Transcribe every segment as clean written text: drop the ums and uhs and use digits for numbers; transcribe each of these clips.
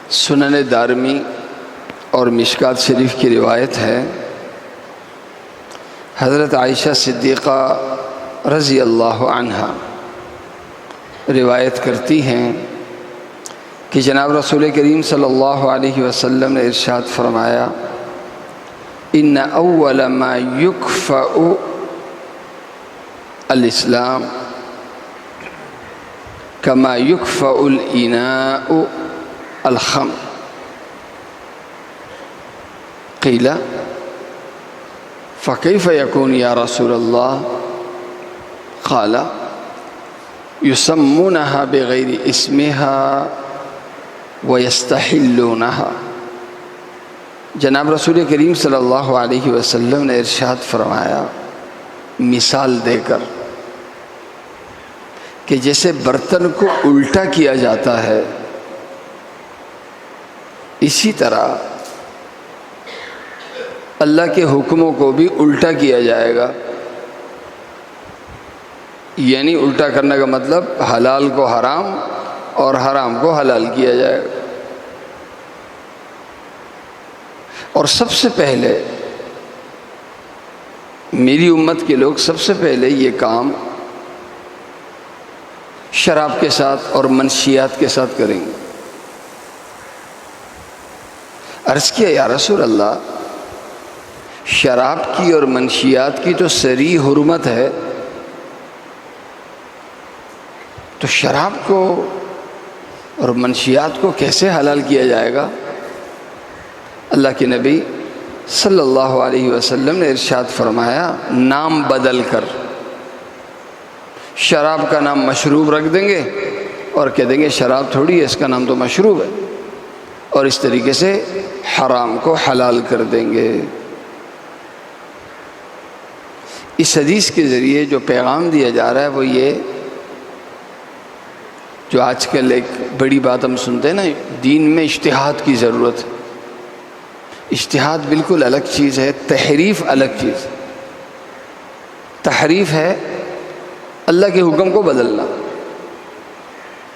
سنن دارمی اور مشکات شریف کی روایت ہے، حضرت عائشہ صدیقہ رضی اللہ عنہا روایت کرتی ہیں کہ جناب رسول کریم صلی اللہ علیہ وسلم نے ارشاد فرمایا، ان اول ما یکفأ الاسلام کما یکفأ الاناء الخمر۔ قیل فکیف یکون یا رسول اللہ؟ قال یسمونها بغیر اسمها ویستحلونها۔ جناب رسول کریم صلی اللہ علیہ وسلم نے ارشاد فرمایا مثال دے کر کہ جیسے برتن کو الٹا کیا جاتا ہے، اسی طرح اللہ کے حکموں کو بھی الٹا کیا جائے گا۔ یعنی الٹا کرنے کا مطلب حلال کو حرام اور حرام کو حلال کیا جائے گا۔ اور سب سے پہلے میری امت کے لوگ سب سے پہلے یہ کام شراب کے ساتھ اور منشیات کے ساتھ کریں گے۔ عرض کیا یا رسول اللہ، شراب کی اور منشیات کی تو صریح حرمت ہے، تو شراب کو اور منشیات کو کیسے حلال کیا جائے گا؟ اللہ کے نبی صلی اللہ علیہ وسلم نے ارشاد فرمایا، نام بدل کر شراب کا نام مشروب رکھ دیں گے اور کہہ دیں گے شراب تھوڑی ہے، اس کا نام تو مشروب ہے، اور اس طریقے سے حرام کو حلال کر دیں گے۔ اس حدیث کے ذریعے جو پیغام دیا جا رہا ہے وہ یہ، جو آج کل ایک بڑی بات ہم سنتے ہیں نا، دین میں اجتہاد کی ضرورت ہے۔ اجتہاد بالکل الگ چیز ہے، تحریف الگ چیز۔ تحریف ہے اللہ کے حکم کو بدلنا،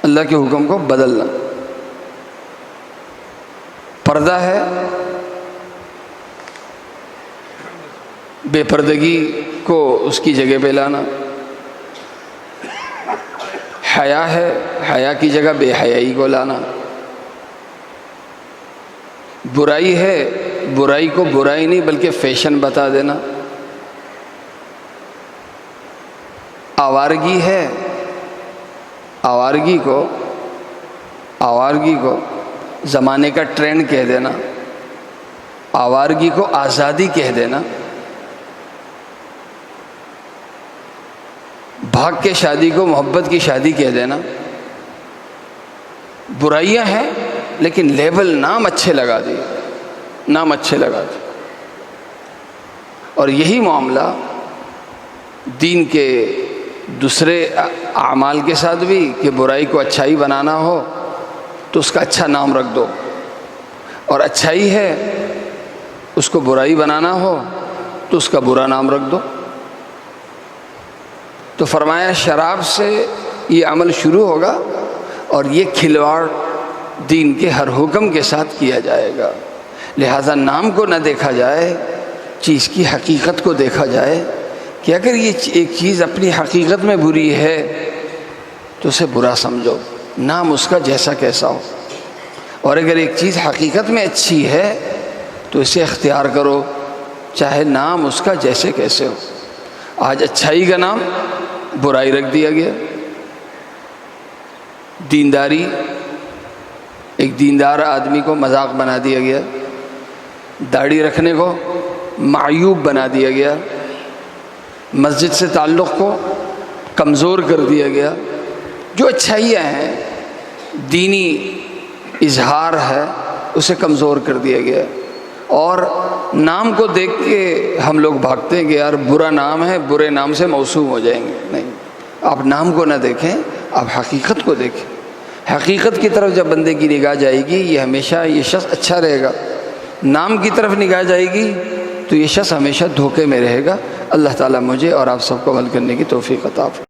اللہ کے حکم کو بدلنا۔ پردہ ہے، بے پردگی کو اس کی جگہ پہ لانا۔ حیا ہے، حیا کی جگہ بے حیائی کو لانا۔ برائی ہے، برائی کو برائی نہیں بلکہ فیشن بتا دینا۔ آوارگی ہے، آوارگی کو زمانے کا ٹرینڈ کہہ دینا، آوارگی کو آزادی کہہ دینا۔ بھاگ کے شادی کو محبت کی شادی کہہ دینا۔ برائیاں ہیں لیکن لیبل نام اچھے لگا دیے، نام اچھے لگا دیے۔ اور یہی معاملہ دین کے دوسرے اعمال کے ساتھ بھی، کہ برائی کو اچھائی بنانا ہو تو اس کا اچھا نام رکھ دو، اور اچھائی ہے اس کو برائی بنانا ہو تو اس کا برا نام رکھ دو۔ تو فرمایا شراب سے یہ عمل شروع ہوگا اور یہ کھلواڑ دین کے ہر حکم کے ساتھ کیا جائے گا۔ لہذا نام کو نہ دیکھا جائے، چیز کی حقیقت کو دیکھا جائے کہ اگر یہ ایک چیز اپنی حقیقت میں بری ہے تو اسے برا سمجھو، نام اس کا جیسا کیسا ہو۔ اور اگر ایک چیز حقیقت میں اچھی ہے تو اسے اختیار کرو، چاہے نام اس کا جیسے کیسے ہو۔ آج اچھائی کا نام برائی رکھ دیا گیا۔ دینداری، ایک دیندار آدمی کو مذاق بنا دیا گیا، داڑھی رکھنے کو معیوب بنا دیا گیا، مسجد سے تعلق کو کمزور کر دیا گیا۔ جو اچھائیاں ہیں، دینی اظہار ہے، اسے کمزور کر دیا گیا۔ اور نام کو دیکھ کے ہم لوگ بھاگتے ہیں کہ یار برا نام ہے، برے نام سے موسوم ہو جائیں گے۔ نہیں، آپ نام کو نہ دیکھیں، آپ حقیقت کو دیکھیں۔ حقیقت کی طرف جب بندے کی نگاہ جائے گی، یہ ہمیشہ یہ شخص اچھا رہے گا۔ نام کی طرف نگاہ جائے گی تو یہ شخص ہمیشہ دھوکے میں رہے گا۔ اللہ تعالیٰ مجھے اور آپ سب کو عمل کرنے کی توفیق عطا فرمائے۔